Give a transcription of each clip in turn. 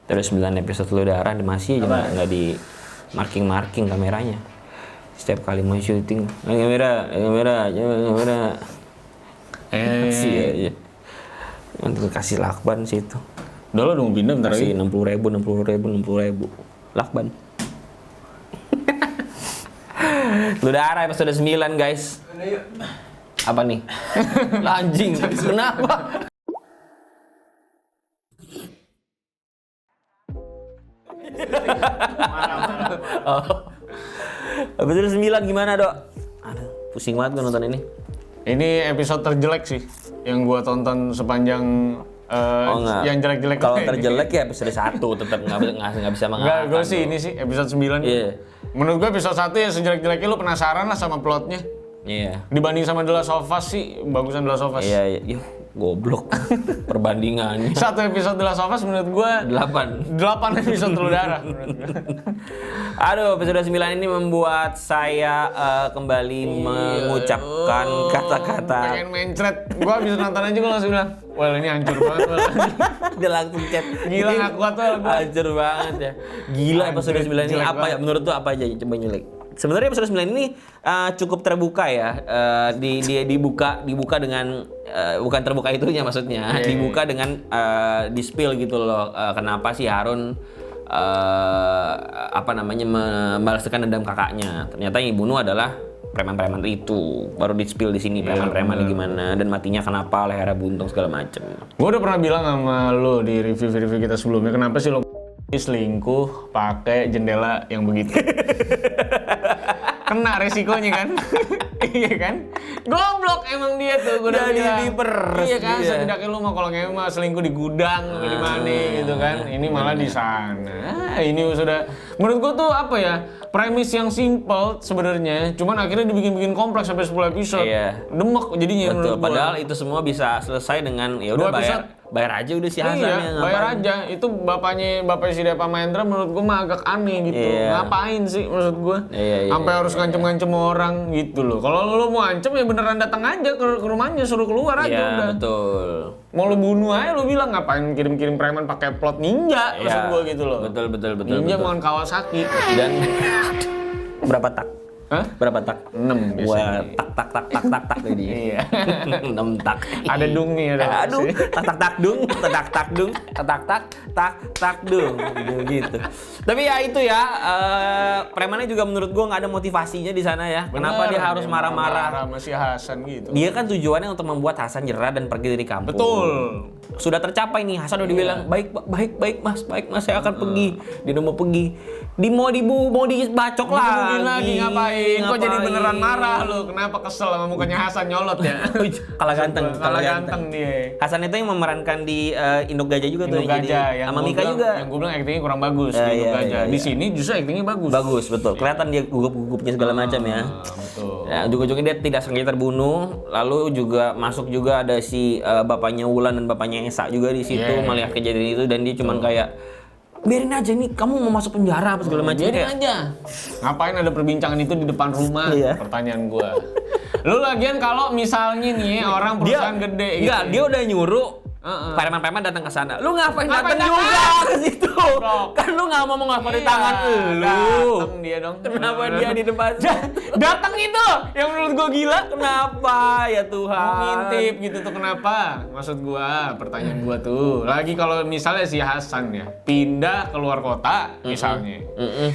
Terus 9 episode Telur Darah masih aja nggak di marking kameranya. Setiap kali mau syuting, kamera. Kasih aja. Untuk kasih lakban sih itu. Udah lo dong pindah bentar lagi. Kasih 60.000. Lakban. Telur Darah episode 9 guys. Apa nih? Anjing, kenapa? Oh. Episode 9 gimana, Dok? Aduh, pusing banget gue nonton ini. Ini episode terjelek sih yang gua tonton sepanjang yang jelek-jelek. Kalau terjelek ya episode 1 tetap nggak bisa mengatakan. Enggak, gue sih ini sih episode 9. Iya. Menurut gue episode 1 ya sejelek-jeleknya lu penasaran lah sama plotnya. Iya. Dibanding sama The Last of Us sih, bagusan The Last of Us. Iya. Goblok perbandingannya. Satu episode The Last of Us menurut gue 8 episode Telur Darah menurut gue. Aduh, episode 9 ini membuat saya kembali mengucapkan kata-kata. Pengen mencret. Gue habis nonton aja gue langsung bilang, well ini hancur banget. Dia langsung chat. Gila gak kuat tuh. Hancur banget ya. Gila episode 9 ini apa ya? Menurut tuh apa aja? Coba nyelek. Sebenarnya episode 9 ini cukup terbuka ya. Dibuka dengan bukan terbuka itunya maksudnya. Dibuka dengan di-spill gitu loh. Kenapa sih Harun membalaskan dendam kakaknya. Ternyata yang dibunuh adalah preman-preman itu. Baru di-spill di sini preman-preman gimana dan matinya kenapa, lehernya buntung segala macem. Gue udah pernah bilang sama lo di review kita sebelumnya, kenapa sih lo selingkuh pakai jendela yang begitu? Kena resikonya kan? Iya kan? Goblok emang dia tuh, gue udah bilang. Iya kan, setidaknya lu mau kalau ngemah selingkuh di gudang, di mana gitu kan. Ini malah di sana. Ini sudah, menurut gue tuh apa ya, premis yang simple sebenarnya, cuman akhirnya dibikin kompleks sampai 10 episode. Iya. Demek jadinya menurut gue. Padahal itu semua bisa selesai dengan ya udah bayar aja udah si Hasan. Iya, bayar aja. Itu bapaknya si Deva Mahendra menurut gue mah agak aneh gitu. Iya. Ngapain sih maksud gue? Iya, sampai harus ngancem-ngancem orang gitu loh. Kalau lu mau ancem ya beneran datang aja ke rumahnya, suruh keluar aja udah. Iya, betul. Mau lu bunuh aja lu bilang ngapain kirim-kirim preman pakai plot ninja maksud gue gitu loh. Betul. Ninja mohon Kawasaki. Dan berapa tak? Hah? Berapa tak? 6 biasanya. Wah, tak tadi. Iya. 6 tak. Ada dung nih ada. Aduh, tak dung gitu. Tapi ya itu ya, premannya juga menurut gua nggak ada motivasinya di sana ya. Kenapa dia harus marah-marah? Sama si Hasan gitu. Dia kan tujuannya untuk membuat Hasan jerah dan pergi dari kampung. Betul. Sudah tercapai nih, Hasan udah dibilang baik mas, saya akan pergi. Dia udah mau pergi. Mau dibacok lagi ngapain? Kok jadi beneran marah lu? Kenapa kesel sama mukanya Hasan nyolot ya? Kalah ganteng dia. Hasan itu yang memerankan di Induk Gajah juga tuh. Induk Gajah yang sama Mika juga. Yang gue bilang aktingnya kurang bagus di Induk Gajah. Di sini justru aktingnya bagus. Bagus, betul. Kelihatan dia gugup-gugupnya segala macam ya. Betul. Ya, ujung-ujungnya dia tidak sengaja terbunuh. Lalu juga masuk juga ada si bapaknya Wulan dan bapaknya Esa juga di situ melihat kejadian itu dan dia cuman kayak biarin aja nih, kamu mau masuk penjara apa segala macam. Biarin aja. Ngapain ada perbincangan itu di depan rumah? Pertanyaan gua. Lu lagian kalau misalnya nih orang perusahaan gede gitu. Enggak, dia udah nyuruh preman-preman datang ke sana. Lu ngapain datang juga ke situ? Kan lu enggak mau ngapa di tangan lu. Datang dia dong. Kenapa dia di depan? Datang itu yang menurut gua gila. Kenapa ya Tuhan? Mau ngintip gitu tuh kenapa? Maksud gua, pertanyaan gua tuh. Lagi kalau misalnya si Hasan ya pindah keluar kota misalnya.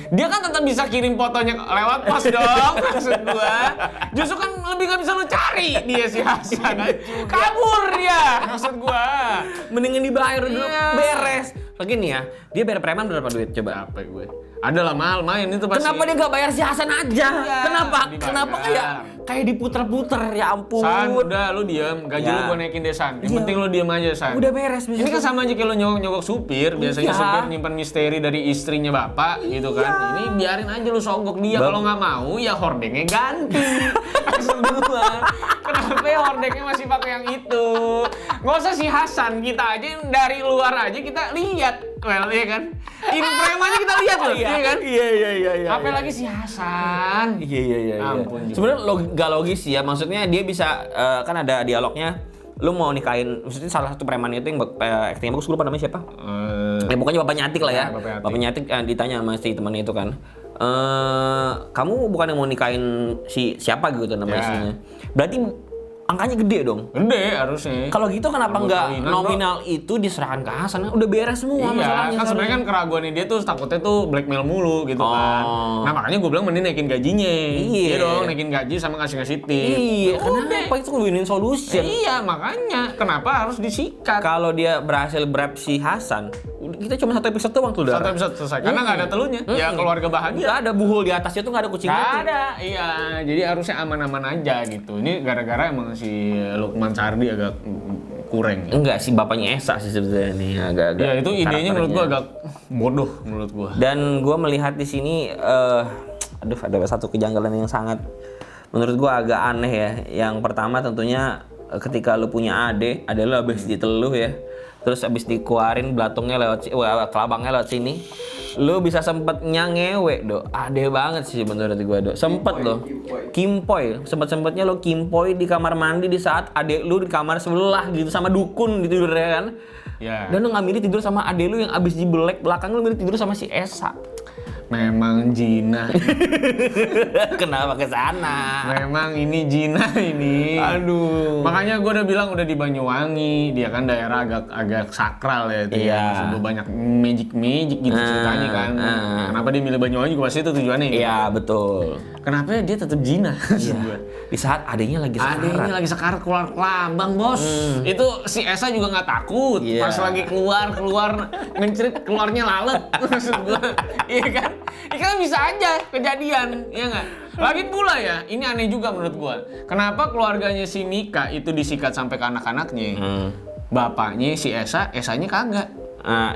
Dia kan tetap bisa kirim fotonya lewat pos dong. Maksud gua. Justru kan lebih nggak bisa lu cari dia si Hasan. Kabur dia. Maksud gua. Mendingan dibayar dulu beres. Lagi nih ya, dia bayar preman berapa duit coba? Apa gue? Ada lah mahal main itu pasti. Kenapa dia nggak bayar si Hasan aja? Ya, Kenapa dibayar. kayak diputer-puter ya ampun. San, udah lu diem, gaji lu gua naikin deh San. Yang penting lu diem aja San. Udah beres. Ini kan sama aja kayak lu nyogok supir. Biasanya supir nyimpan misteri dari istrinya bapak gitu kan. Ini biarin aja lu sogok dia. Kalau nggak mau ya hordengnya ganti. Semua. Kenapa ya hordengnya masih pakai yang itu? Nggak usah si Hasan, kita aja dari luar aja kita lihat. Well, iya kan? Ini premannya kita lihat loh, iya kan? Iya. Apalagi si Hasan. Iya. Ampun. Sebenarnya gak logis ya, maksudnya dia bisa kan ada dialognya. Lu mau nikahin, maksudnya salah satu preman itu yang aktingnya bagus, gue lupa namanya siapa? Ya pokoknya bapaknya Atik lah ya. Bapaknya Atik. Bapaknya Atik ditanya sama si temannya itu kan. Kamu bukan yang mau nikahin si siapa gitu nama Ya. istrinya. Berarti angkanya gede dong. Gede harusnya. Kalau gitu kenapa Kalau nggak kawinan, nominal itu diserahkan ke Hasan? Udah beres semua Iya, masalahnya. kan sebenarnya kan keraguannya dia tuh takutnya tuh blackmail mulu gitu kan. Nah makanya gue bilang mending naikin gajinya. Iya. Dong, naikin gaji sama ngasih tip. Iya, kenapa itu win-win solution? Iya, makanya kenapa harus disikat? Kalau dia berhasil bribe si Hasan, kita cuma satu episode doang tuh udah. Satu episode selesai. Karena nggak ada telunya. Ya keluarga bahagia. Nggak ada buhul di atasnya tuh nggak ada kucing Nggak mati. ada, iya. Jadi harusnya aman-aman aja gitu. Ini gara-gara emang si Lukman Sardi agak kurang. Enggak sih, bapaknya Esa sih sebenarnya nih agak-agak. Ya itu idenya menurut gua karakternya. agak bodoh menurut gua. Dan gua melihat di sini aduh ada satu kejanggalan yang sangat menurut gua agak aneh ya. Yang pertama tentunya ketika lu punya ade lu habis diteluh ya. Terus habis dikeluarin belatungnya lewat kelabangnya lewat sini. Lu bisa sempetnya ngewe, Do. Ade banget sih menurut gua, Do. Sempet lo. Kimpoy. Sempet-sempetnya lo kimpoy di kamar mandi di saat ade lu di kamar sebelah gitu sama dukun gitu ya kan. Ya. Dan lu nggak milih tidur sama ade lu yang abis dibelek belakang lu milih tidur sama si Esa. Memang Jina. Kenapa ke sana? Memang ini Jina ini. Aduh. Makanya gue udah bilang udah di Banyuwangi, dia kan daerah agak sakral ya itu. Iya. Ya. Maksud gua banyak magic gitu ceritanya kan. Kenapa dia milih Banyuwangi juga pasti itu tujuannya. Iya betul. Kenapa dia tetap Jina? maksud gua. Di saat adanya lagi Adanya sekarat. lagi sekarat keluar kelabang bos. Itu si Esa juga nggak takut. Iya. Pas lagi keluar ngencerit keluarnya lalat. Maksud gua, iya kan? Kan bisa aja kejadian, ya nggak? Lagi pula ya, ini aneh juga menurut gua. Kenapa keluarganya si Mika itu disikat sampai ke anak-anaknya? Bapaknya si Esanya kagak.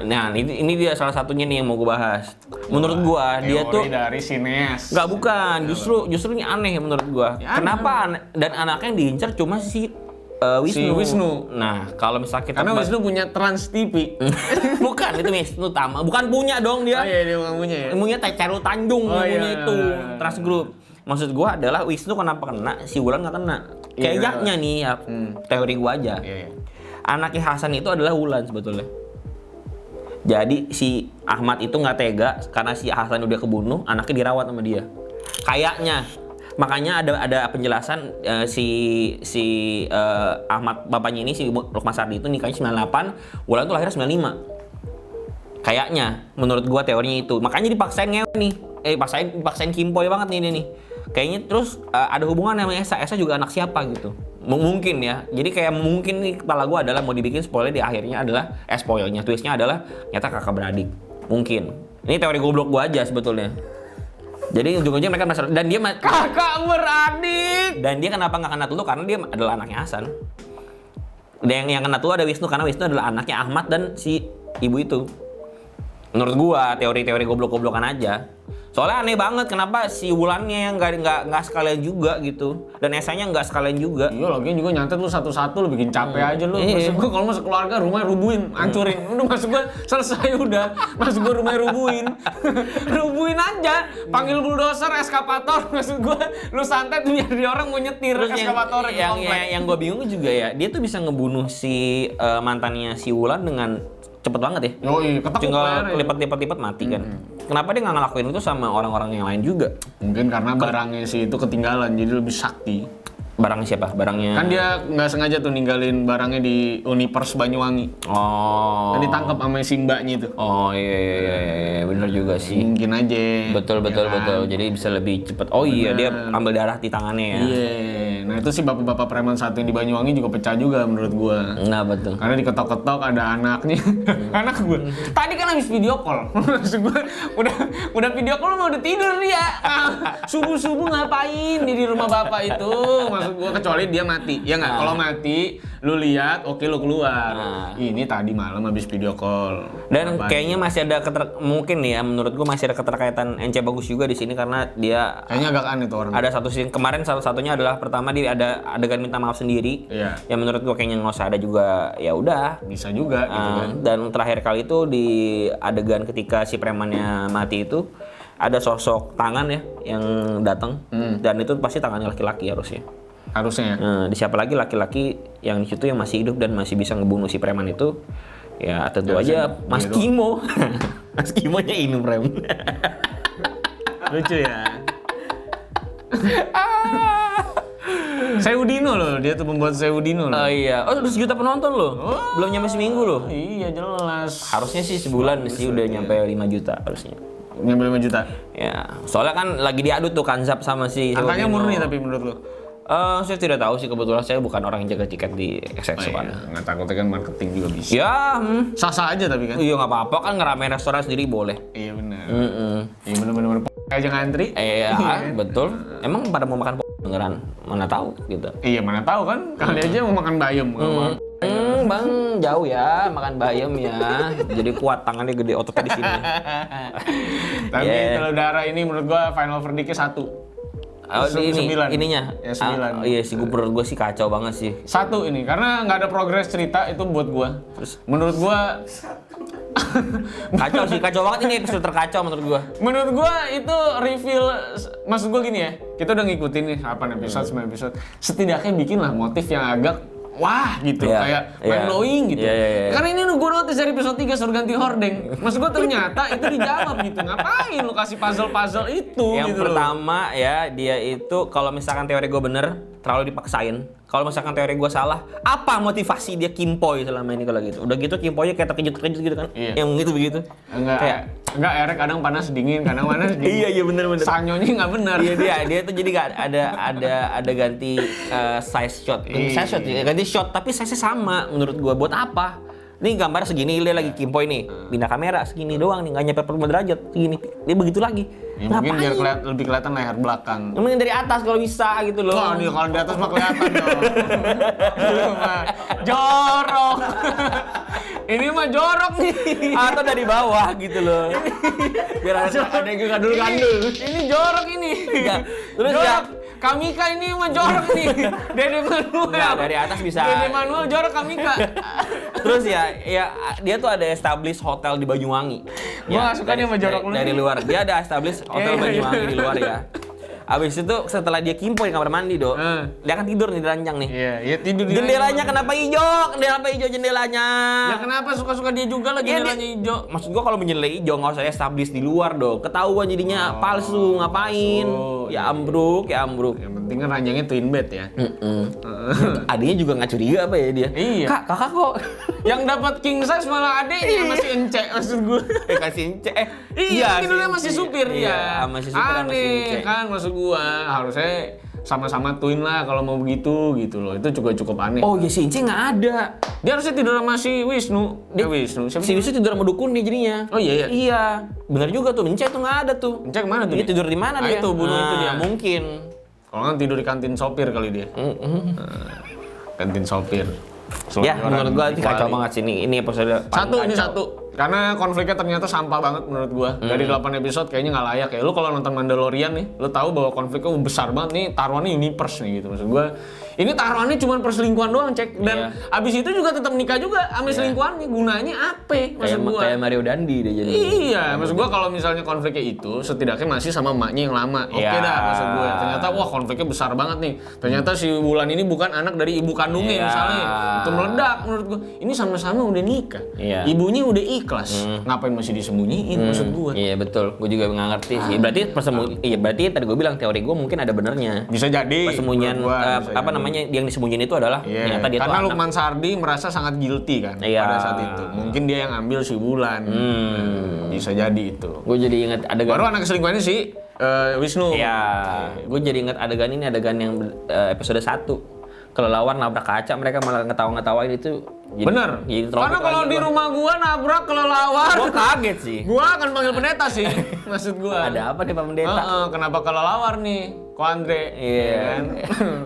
Nah, ini dia salah satunya nih yang mau gue bahas. Menurut gua dia tuh Teori dari sineas. nggak bukan, justru ini aneh menurut gua. Ya, Kenapa dan anaknya yang diincar cuma si Wisnu. Si Wisnu. Nah, kalau misalnya kita Karena Wisnu punya Trans TV. bukan itu Wisnu Tama, bukan punya dong dia. Oh iya dia bukan punya ya. Ilmunya Carul Tanjung Oh, punya iya. itu Trans Group. Maksud gua adalah Wisnu kenapa kena, si Wulan nggak kena. Iya. Kayaknya nih ya, teori gua aja. Iya. Anaknya Hasan itu adalah Wulan sebetulnya. Jadi si Ahmad itu nggak tega karena si Hasan udah kebunuh, anaknya dirawat sama dia. Kayaknya. Makanya ada penjelasan si Ahmad bapaknya ini si Lukman Sardi itu nikahnya 98, Wulan tuh lahirnya 95. Kayaknya menurut gua teorinya itu. Makanya dipaksain ngewe nih. Dipaksain kimpoy banget nih dia nih. Kayaknya terus ada hubungan sama Esa. Esa juga anak siapa gitu. Mungkin ya. Jadi kayak mungkin nih kepala gua adalah mau dibikin spoiler di akhirnya adalah spoilernya twistnya adalah nyata kakak beradik. Mungkin. Ini teori goblok gua aja sebetulnya. Jadi ujung-ujungnya mereka masalah dan dia Kakak beradik. dan dia kenapa nggak kena tulu karena dia adalah anaknya Hasan. Dan yang kena tulu ada Wisnu karena Wisnu adalah anaknya Ahmad dan si ibu itu. Menurut gua teori-teori goblok-goblokan aja. Soalnya aneh banget kenapa si Wulannya yang nggak sekalian juga gitu dan Esanya nggak sekalian juga. Iya lagian juga nyantet lu satu-satu lu bikin capek aja lu. Iya. Maksud gua kalau masuk keluarga rumahnya rubuhin, hancurin. Udah masuk gua selesai udah. Masuk gua rumahnya rubuhin. Rubuhin aja. Panggil bulldozer, eskavator. Maksud gua lu santet biar dia orang mau nyetir Terus eskavator ke komplek. yang gue bingung juga ya, dia tuh bisa ngebunuh si mantannya si Wulan dengan cepet banget ya. Yoi, ketekuk Tinggal layarnya. lipat mati kan. Kenapa dia nggak ngelakuin itu sama orang-orang yang lain juga? Mungkin karena barangnya si itu ketinggalan jadi lebih sakti. Barangnya siapa? Barangnya... Kan dia nggak sengaja tuh ninggalin barangnya di Univers Banyuwangi. Oh. Kan ditangkap sama si mbaknya itu. Oh iya, bener juga sih. Mungkin aja. Betul. Jadi bisa lebih cepet. Oh iya, dia ambil darah di tangannya ya. Iya. Nah itu sih bapak-bapak preman satu yang di Banyuwangi juga pecah juga menurut gua. Nah betul. Karena diketok-ketok ada anaknya. Anak gua. Tadi kan habis video call. Maksud gua udah video call mau udah tidur dia. Subuh-subuh ngapain di rumah bapak itu? Maksud gua kecuali dia mati. Ya nggak? Kalau mati lu lihat, oke lu keluar. Ini tadi malam habis video call. Dan Ngapain? kayaknya masih ada mungkin nih ya menurut gua masih ada keterkaitan Ence Bagus juga di sini karena dia Kayaknya agak aneh tuh orang. ada satu scene kemarin salah satunya adalah pertama dia ada adegan minta maaf sendiri. Iya. Yang menurut gua kayaknya nggak usah ada juga ya udah. Bisa juga gitu kan. Dan terakhir kali itu di adegan ketika si premannya mati itu ada sosok tangan ya yang datang dan itu pasti tangannya laki-laki harusnya. Harusnya ya. Di siapa lagi laki-laki yang di situ yang masih hidup dan masih bisa ngebunuh si preman itu Ya tentu aja Mas Kimo. Mas Kimonya Inum Rem. Lucu ya. Seudino loh, dia tuh pembuat Seudino loh. Oh iya, udah 1 juta penonton loh. Belum nyampe seminggu loh. Iya jelas. Harusnya sih sebulan sih udah nyampe 5 juta harusnya. Nyampe 5 juta. Ya, soalnya kan lagi diadu tuh Kanzab sama si Angkanya Seudino. murni tapi menurut lo? Saya tidak tahu sih, kebetulan saya bukan orang yang jaga tiket di XXO kan. Nggak takutnya kan marketing juga bisa. Ya, Sah-sah aja tapi kan? iya nggak apa-apa kan, ngeramein restoran sendiri boleh. Iya benar. Iya benar-benar aja ngantri. Iya, betul. Emang pada mau makan beneran? Mana tahu gitu. Iya mana tahu kan, kali aja mau makan bayam. Bang, jauh ya makan bayam ya. Jadi kuat, tangannya gede, ototnya di sini. Tapi Yeah. kalau darah ini menurut gua final verdict-nya 1. Oh, ini 9. ininya. Ya, 9. Iya sih, menurut gue sih kacau banget sih. 1 ini karena nggak ada progres cerita itu buat gua. Terus menurut gua Kacau sih, kacau banget ini episode terkacau menurut gua. menurut gua itu reveal, maksud gua gini ya, kita udah ngikutin nih 8 episode, 9 episode, setidaknya bikin lah motif yang agak wah gitu, Iya, kayak iya. mind blowing gitu. Iya. Karena ini gue notice dari episode 3 suruh ganti hordeng. Maksud gue ternyata itu dijawab gitu. Ngapain lu kasih puzzle-puzzle itu Yang gitu pertama ya, dia itu kalau misalkan teori gue bener, terlalu dipaksain. Kalau misalkan teori gue salah, apa motivasi dia Kimpoy selama ini kalau gitu? Udah gitu Kimpoynya kayak terkejut-terkejut gitu kan? Iya. Yang gitu begitu. Enggak, Erek kadang panas dingin, kadang panas dingin. Iya bener. Sanyonya nggak benar. Iya dia tuh jadi gak ada ganti size shot. Size shot ya, ganti shot tapi size-nya sama menurut gua. Buat apa? Nih gambar segini, dia lagi Kimpoy nih. Pindah kamera segini doang nih, nggak nyampe 45 derajat segini. Dia begitu lagi. Ya, mungkin biar lebih kelihatan leher belakang. Mungkin dari atas kalau bisa gitu loh. Wah, dia kalau di atas mah kelihatan dong. Lu mah jorok. Ini mah jorok nih. Atau dari bawah gitu loh. Biar ada yang gandul-gandul. Ini jorok ini. Enggak. Terus jorok. ya Kamika ini mah jorok nih. Dede Manuel. Enggak, dari atas bisa. Dede Manuel jorok Kamika. Terus ya dia tuh ada establish hotel di Banyuwangi. Gua nggak suka dia sama jorok lu. Dari luar. Dia ada establish hotel Banyuwangi di luar ya. Abis itu setelah dia Kimpoy di kamar mandi, Dok. Dia akan tidur nih di ranjang nih. Iya, tidur di Jendelanya kenapa hijau? Kenapa hijau jendelanya? Ya kenapa suka-suka dia juga lah jendelanya hijau? Maksud gua kalau menjendela hijau nggak usah establish di luar, Dok. Ketahuan jadinya palsu, ngapain? Ya ambruk. Yang penting kan ranjangnya twin bed ya. Adiknya juga nggak curiga apa ya dia? Iya. Kakak kok Yang dapat king size malah adeknya masih encek maksud gue. kasih cek. Iya, ini dia masih supir Iya, ya. masih supir sama si Aneh Ince. kan maksud gua, harusnya sama-sama twin lah kalau mau begitu gitu loh. Itu juga cukup aneh. Oh ya si Ince nggak ada. Dia harusnya tidur sama si Wisnu. Wisnu. Siapa Si Wisnu tidur sama dukun nih jadinya. Oh iya. Iya, benar juga tuh. Ince tuh nggak ada tuh. Ince kemana tuh Dia dia? tidur di mana Ah, dia? itu bunuh itu dia. Mungkin. Kalau kan tidur di kantin sopir kali dia. Kantin sopir. Ya, Selonjoran menurut gua di kacau Bali. banget sih ini episode paling Ini kacau. satu. Karena konfliknya ternyata sampah banget menurut gua. Dari 8 episode kayaknya nggak layak ya. Lu kalau nonton Mandalorian nih, lu tahu bahwa konfliknya besar banget nih, taruhannya universe nih gitu maksud gua. Ini taruhannya cuma perselingkuhan doang, cek. Dan abis itu juga tetap nikah juga sama selingkuhannya. Gunanya apa? Maksud gua. Kayak Mario Dandi deh jadi. Iya, maksud gua kalau misalnya konfliknya itu setidaknya masih sama emaknya yang lama. Oke dah, maksud gua. Ternyata wah konfliknya besar banget nih. Ternyata si Wulan ini bukan anak dari ibu kandungnya misalnya. Itu meledak menurut gua. Ini sama-sama udah nikah. Iya. Ibunya udah ikhlas. Ngapain masih disembunyiin maksud gua? Iya betul, gue juga nggak ngerti sih. Berarti tadi gue bilang teori gue mungkin ada benernya. Bisa jadi. Persembunyian menurut gua, bisa jadi. namanya yang disembunyiin itu adalah ternyata dia Karena tuh Lukman Sardi merasa sangat guilty kan Iya. pada saat itu. Mungkin dia yang ambil si Wulan. Bisa jadi itu. Gue jadi ingat adegan. Baru anak selingkuhannya si Wisnu. Iya, gue jadi ingat adegan yang episode 1. Kelelawar nabrak kaca, mereka malah ngetawa-ngetawain itu. Bener. Jadi Karena kalau di rumah gua nabrak kelelawar, gue kaget sih. gua akan panggil pendeta sih. Maksud gua. Ada apa nih Pak Pendeta? Kenapa kelelawar nih? Ko Andre. Iya. kan?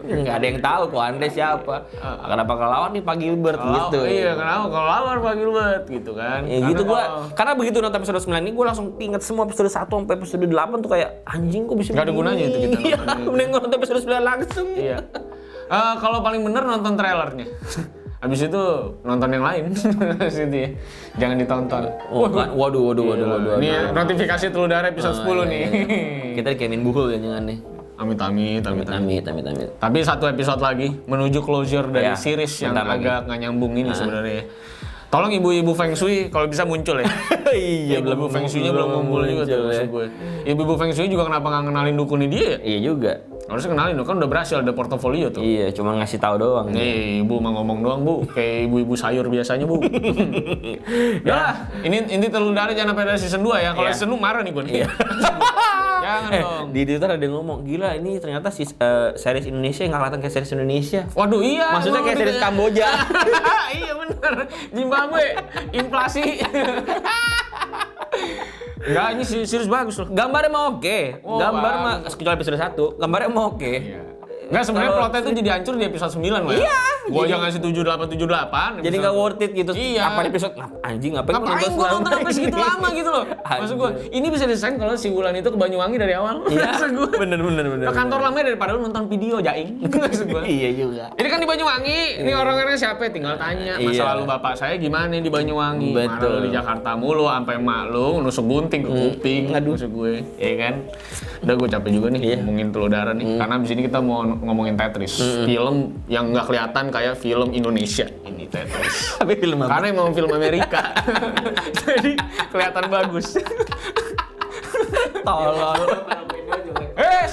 Nggak ada yang tahu kok Andre siapa. Kenapa kelelawar nih Pak Gilbert gitu. Iya, kenapa kelelawar Pak Gilbert gitu kan? Ya gitu karena begitu nonton episode 9 ini gue langsung inget semua episode 1 sampai episode 8 tuh kayak anjing kok bisa Nggak ada gunanya itu kita Iya, nonton itu. mending gue nonton episode 9 langsung. Iya. Kalau paling bener nonton trailernya. Habis itu nonton yang lain. Situ ya. Jangan ditonton. Waduh. Ini notifikasi Telur Darah episode 10 nih. Kita dikemin buhul ya jangan nih. Amit. Amit. Tapi satu episode lagi menuju closure dari Ya, series yang bentar lagi. agak nggak nyambung ini sebenarnya. Tolong ibu-ibu Feng Shui kalau bisa muncul ya. Iya, Ibu-ibu Feng Shui-nya belum muncul juga tuh maksud gue. Ibu-ibu Feng Shui juga kenapa nggak kenalin dukunnya dia ya? Iya juga. Harusnya kenalin, kan udah berhasil, ada portofolio tuh. Iya, cuma ngasih tahu doang. Nih, ibu mah ngomong doang, Bu. Kayak ibu-ibu sayur biasanya, Bu. Ya, ini telur darah jangan sampai ada season 2 ya. Kalau Iya. season 2 marah nih gue nih. Jangan dong. Di Twitter ada yang ngomong, gila ini ternyata series Indonesia yang nggak kelihatan kayak series Indonesia. Waduh, iya. Maksudnya kayak series Kamboja. Iya bener. Zimbabwe, inflasi. Enggak, ini serius bagus loh. Gambarnya mah oke. Oh, Gambar mah bagus. kecuali episode 1, gambarnya mah oke. Iya. Enggak, sebenarnya Kalau plotnya itu jadi hancur di episode 9 lah. Iya, Gua jadi- aja ngasih 78. Jadi nggak worth it gitu. Iya. Apa episode anjing ngapain Ngapain gua nonton sampai segitu lama gitu loh. Maksud gua, ini bisa diselesaikan kalau si Wulan itu ke Banyuwangi dari awal. Iya. Maksud gua. Bener. Ke kantor lama daripada lu nonton video jaing. Maksud gua. Iya juga. Ini kan di Banyuwangi, ini orang-orangnya siapa? Tinggal tanya masa Iya. lalu bapak saya gimana di Banyuwangi. Mana Betul. lu di Jakarta mulu, sampai mak lu nusuk gunting ke kuping. Aduh. Maksud gue, ya kan? Udah gue capek juga nih Iya. ngomongin telur darah nih. Karena abis ini kita mau ngomongin Tetris. Film yang nggak kelihatan kayak film Indonesia ini Tetris. Tapi film apa? Karena emang film Amerika. Jadi kelihatan bagus. Tolol.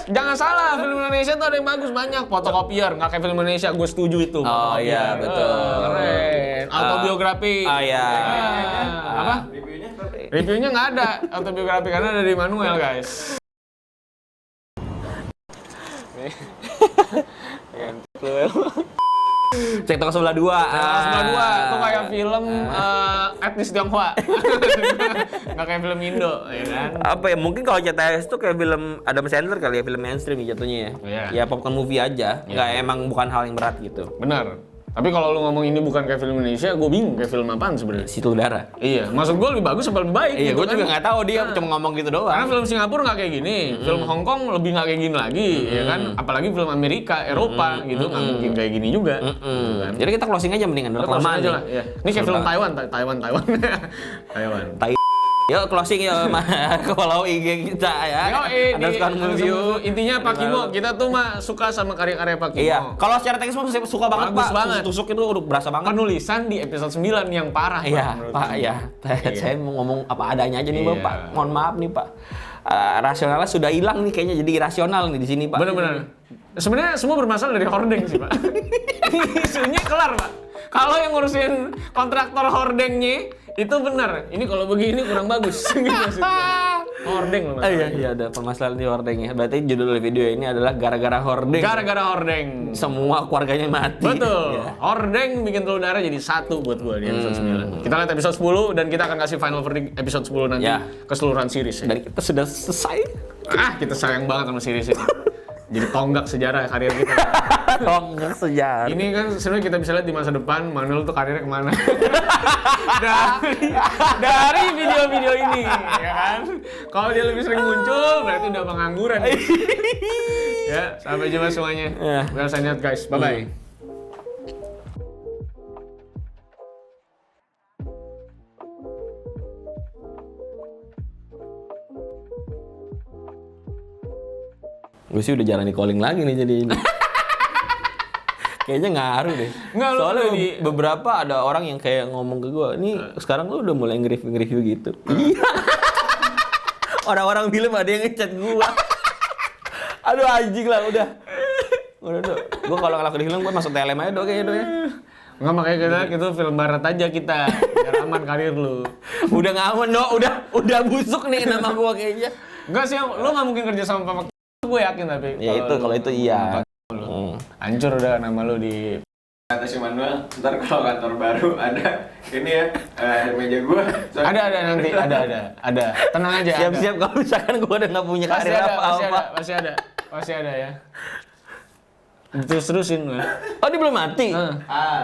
Jangan salah, film Indonesia tuh ada yang bagus banyak. Fotokopier, nggak kayak film Indonesia, gue setuju itu. Oh iya, betul. Keren. Autobiografi. Oh iya. Apa? Reviewnya nggak ada autobiografi karena ada di manual, guys. Cek toko sebelah 2. Sebelah 2 tuh kayak film etnis Tionghoa. Nggak kayak film Indo, ya kan? Apa ya, mungkin kalau CTS tuh kayak film Adam Sandler kali ya, film mainstream jatuhnya ya. Iya. Ya popcorn movie aja, nggak emang bukan hal yang berat gitu. Benar. Tapi kalau lu ngomong ini bukan kayak film Indonesia, gue bingung kayak film apaan sebenarnya. Situ udara. Iya, maksud gue lebih bagus apa lebih baik? Iya, gitu gue kan? juga nggak tahu dia cuma ngomong gitu Karena doang. film Singapura nggak kayak gini, film Hong Kong lebih nggak kayak gini lagi, ya kan? Apalagi film Amerika, Eropa gitu nggak mungkin kayak gini juga. Gitu kan? Jadi kita closing aja mendingan udah Kita closing kelamaan aja nih. lah. Iya. Ini kayak film Taiwan. Taiwan. Yuk closing ya, follow IG kita ya. Underscore Movie. Intinya Pak Kimo, kita tuh mah suka sama karya-karya Pak Kimo. Iya, kalau secara teknis mah saya suka banget Bagus Pak. banget. Tusuk itu udah berasa banget. Penulisan di episode 9 yang parah, Iya, menurut Pak, gue. ya. Saya mau ngomong apa adanya aja nih, Iya. Bapak. Mohon maaf nih, Pak. Rasionalnya sudah hilang nih kayaknya, jadi irasional nih di sini, Pak. Bener-bener. Sebenarnya semua bermasalah dari hordeng sih, Pak. Isunya kelar, Pak. Kalau yang ngurusin kontraktor hordengnya itu benar. Ini kalau begini kurang bagus. Gitu maksudnya. Hordeng loh, Mas. Iya, ada permasalahan di hordengnya. Berarti judul video ini adalah gara-gara hordeng. Gara-gara hordeng. Semua keluarganya mati. Betul. Iya. Hordeng bikin telur darah jadi satu buat gua di episode 9. Kita lihat episode 10 dan kita akan kasih final verdict episode 10 nanti Ya. keseluruhan series. Dan kita sudah selesai. Kita sayang banget sama series ini. Jadi tonggak sejarah karir kita. Tonggak sejarah. Ini kan sebenarnya kita bisa lihat di masa depan Manuel tuh karirnya kemana. dari video-video ini, ya kan? Kalau dia lebih sering muncul, berarti udah pengangguran. Ya, sampai jumpa semuanya. Ya. Well, sign out guys. Bye-bye. Gue sih udah jarang di calling lagi nih jadi ini. Kayaknya ngaruh deh. Nggak, lu Soalnya udah di- beberapa ada orang yang kayak ngomong ke gue, nih sekarang lu udah mulai nge-review gitu. Iya. Orang-orang film ada yang ngechat gue. Aduh anjing lah udah. Udah. Gue kalau ngelakuin film gue masuk TLM aja dong kayaknya dong ya. Nggak, makanya kita itu film barat aja kita. Biar aman karir lu. Udah ngamen dong, udah busuk nih nama gue kayaknya. Enggak sih, lu nggak mungkin kerja sama Pak gue yakin tapi. Ya itu kalau itu iya. Hancur udah nama lu di Kata si Manuel, ntar kalau kantor baru ada ini ya, ada meja gua. ada nanti ada. Tenang aja. ada. Siap-siap kalau misalkan gue udah nggak punya Pasti karir ada, apa-apa. pasti ada ya. Terus terusin lah. Oh dia belum mati? Nah. Ah,